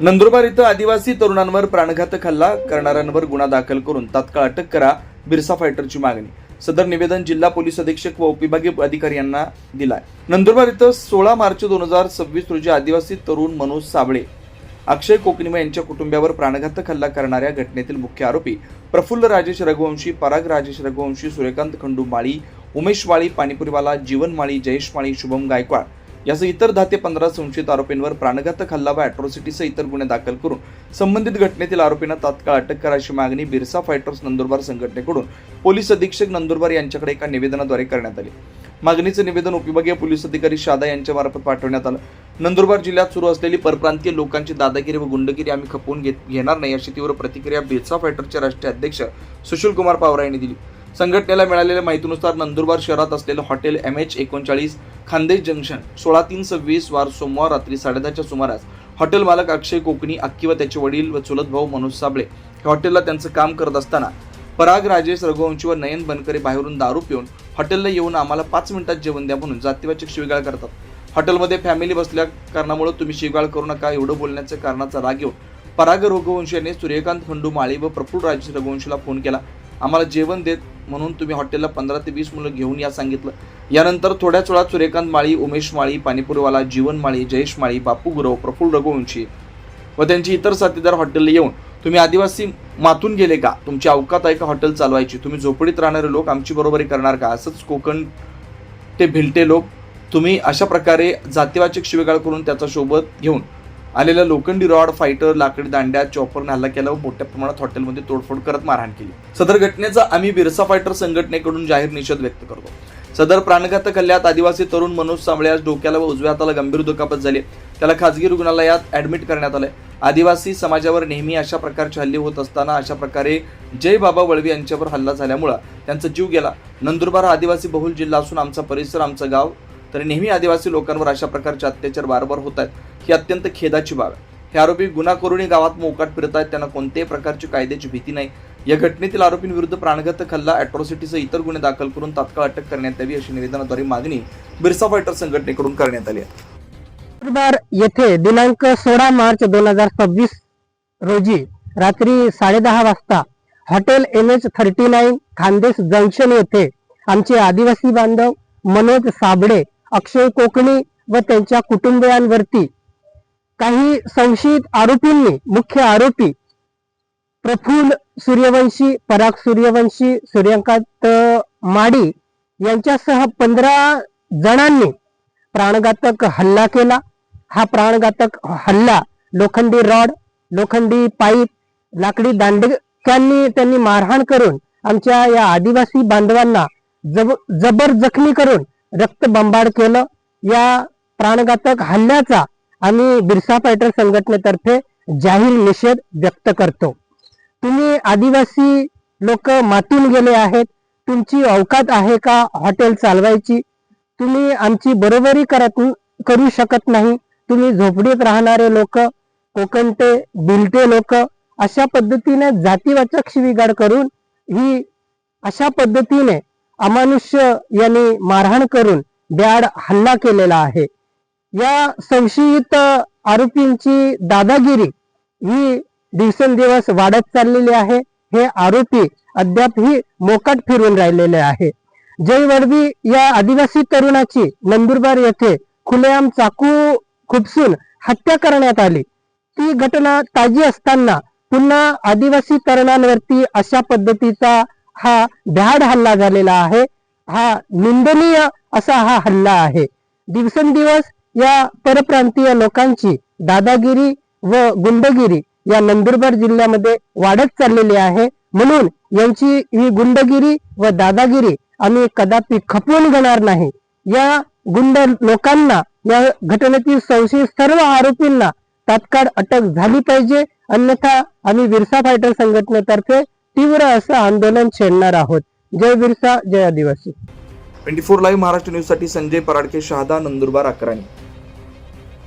नंदुरबार इथं आदिवासी तरुणांवर प्राणघातक हल्ला करणाऱ्यांवर गुन्हा दाखल करून तात्काळ अटक करा, बिरसा फायटरची मागणी। सदर निवेदन जिल्हा पोलीस अधीक्षक व उपविभागीय अधिकारी यांना दिलाय। नंदुरबार इथं 16 मार्च 2026 रोजी आदिवासी तरुण मनोज साबळे, अक्षय कोकणीम यांच्या कुटुंबियावर प्राणघातक हल्ला करणाऱ्या घटनेतील मुख्य आरोपी प्रफुल्ल राजेश रघुवंशी, पराग राजेश रघुवंशी, सूर्यकांत खंडू माळी, उमेश माळी, पाणीपुरीवाला जीवन माळी, जयेश माळी, शुभम गायकवाड यासह इतर 10 ते 15 संशयित आरोपींवर प्राणघातक हल्ला व अॅट्रॉसिटीसह इतर गुन्हे दाखल करून संबंधित घटनेतील आरोपींना तात्काळ अटक करा अशी मागणी बिरसा फायटर्स नंदुरबार संघटनेकडून पोलीस अधीक्षक नंदुरबार यांच्याकडे एका निवेदनाद्वारे करण्यात आले। मागणीचे निवेदन उपविभागीय पोलीस अधिकारी शादा यांच्यामार्फत पाठवण्यात आलं। नंदुरबार जिल्ह्यात सुरू असलेली परप्रांतीय लोकांची दादागिरी व गुंडगिरी आम्ही खपवून घेणार नाही अशी तीव्र प्रतिक्रिया बिरसा फायटरचे राष्ट्रीय अध्यक्ष सुशील कुमार पवार यांनी दिली। संघटनेला मिळालेल्या माहितीनुसार नंदुरबार शहरात असलेलं हॉटेल MH39 खानदेश जंक्शन 16/3/26 वार सोमवार रात्री 10:30च्या सुमारास हॉटेल मालक अक्षय कोकणी अक्की व त्याचे वडील व चुलत भाऊ मनोज साबळे हे हॉटेलला त्यांचं काम करत असताना पराग राजेश रघुवंशी व नयन बनकरे बाहेरून दारू पिऊन हॉटेलला येऊन आम्हाला 5 मिनिटात जेवण द्या म्हणून जातीवाचक शिवीगाळ करतात। हॉटेलमध्ये फॅमिली बसल्या कारणामुळे तुम्ही शिवीगाळ करू नका एवढं बोलण्याच्या कारणाचा राग घेऊन पराग रघुवंशी यांनी सूर्यकांत खंडू माळी व प्रफुल्ल राजेश रघुवंशीला फोन केला। आम्हाला जेवण देत म्हणून तुम्ही हॉटेलला 15 ते 20 मुलं घेऊन या सांगितलं। यानंतर थोड्याच वेळात सूर्यकांत माळी, उमेश माळी, पाणीपुरीवाला जीवन माळी, जयेश माळी, बापू गुरव, प्रफुल्ल रघुवंशी व त्यांचे इतर साथीदार हॉटेलला येऊन तुम्ही आदिवासी मातून गेले का? तुमची अवकात आहे का हॉटेल चालवायची? तुम्ही झोपडीत राहणारे लोक आमची बरोबरी करणार का? असंच कोकण ते भिलटे लोक तुम्ही अशा प्रकारे जातीवाचक शिवीगाळ करून त्याचा सोबत घेऊन आलेल्या लोखंडी रॉड, फायटर, लाकडी दांड्या, चॉपरने हल्ला केला व मोठ्या प्रमाणात हॉटेलमध्ये तोडफोड करत मारहाण केली। सदर घटनेचा आम्ही बिरसा फायटर संघटनेकडून जाहीर निषेध व्यक्त करतो। सदर प्राणघातक हल्ल्यात आदिवासी तरुण मनोज साबळे यास डोक्याला व उजव्या हाताला गंभीर दुखापत झाली। त्याला खासगी रुग्णालयात ऍडमिट करण्यात आले। आदिवासी समाजावर नेहमी अशा प्रकारचे हल्ले होत असताना अशा प्रकारे जय बाबा वळवी यांच्यावर हल्ला झाल्यामुळे त्यांचा जीव गेला। नंदुरबार हा आदिवासी बहुल जिल्हा असून आमचा परिसर, आमचं गाव तरी नेहमी आदिवासी लोकांवर अशा प्रकारचे अत्याचार वारंवार होत आहेत, ही अत्यंत खेदाची बाब आहे। हे आरोपी गुन्हा करूनही गावात मोकाट फिरत आहेत, त्यांना कोणत्याही प्रकारची कायद्याची भीती नाही। या घटनेतील आरोपींविरुद्ध प्राणघातक हल्ला, अॅट्रॉसिटीसह इतर गुन्हे दाखल करून तात्काळ अटक करण्यात यावी अशी निवेदनाद्वारे मागणी बिरसा फायटर संघटनेकडून करण्यात आली आहे। नंदुरबार येथे दिनांक 16 मार्च 2026 रोजी रात्री 10:30 वाजता हॉटेल MH39 खानदेश जंक्शन येथे आमचे आदिवासी बांधव मनोज साबळे, अक्षय कोकणी व त्यांच्या कुटुंबियांवरती काही संशयित आरोपींनी, मुख्य आरोपी प्रफुल्ल सूर्यवंशी, पराग सूर्यवंशी, सूर्यकांत माळी यांच्यासह 15 जणांनी प्राणघातक हल्ला केला। हा प्राणघातक हल्ला लोखंडी रॉड, लोखंडी पाईप, लाकडी दांडक्यांनी त्यांनी मारहाण करून आमच्या या आदिवासी बांधवांना जबर जखमी करून रक्तबंबाळ केलं। या प्राणघातक हल्ल्याचा आम्ही बिरसा फायटर संघटनेतर्फे जाहीर निषेध व्यक्त करतो। तुम्ही आदिवासी लोक मातून गेले आहेत, तुमची अवकात आहे का हॉटेल चालवायची? तुम्ही आमची बरोबरी करू शकत नाही। तुम्ही झोपडीत राहणारे लोक, कोकणटे भिलटे लोक अशा पद्धतीने जातीवाचक शिवीगाळ करून ही अशा पद्धतीने अमानुष्य यांनी मारहाण करून भ्याड हल्ला केलेला आहे। या संशयित आरोपींची दादागिरी ही दिवसेंदिवस वाढत चाललेली आहे। हे आरोपी अद्यापही मोकाट फिरून राहिलेले आहे। जय वळवी या आदिवासी तरुणाची नंदुरबार येथे खुलेआम चाकू खुपसून हत्या करण्यात आली। ती घटना ताजी असताना पुन्हा आदिवासी तरुणांवरती अशा पद्धतीचा हा भ्याड हल्ला झालेला आहे। हा निंदनीय असा हा हल्ला आहे। दिवसेंदिवस या परप्रांतीय लोकांची दादागिरी व गुंडगिरी या नंदुरबार जिल्ह्यामध्ये वाढत चाललेली आहे। म्हणून यांची ही गुंडगिरी व दादागिरी आम्ही कदापि खपवून घेणार नाही। या गुंड लोकांना, या घटनेतील संशयित सर्व आरोपींना तात्काळ अटक झाली पाहिजे, अन्यथा आम्ही बिरसा फायटर संघटनेतर्फे तीव्र असं आंदोलन छेडणार आहोत। जय बिरसा, जय आदिवासी। 24 लाईव्ह महाराष्ट्र न्यूज साठी संजय पराडके, शहादा, नंदुरबार, अकराणी।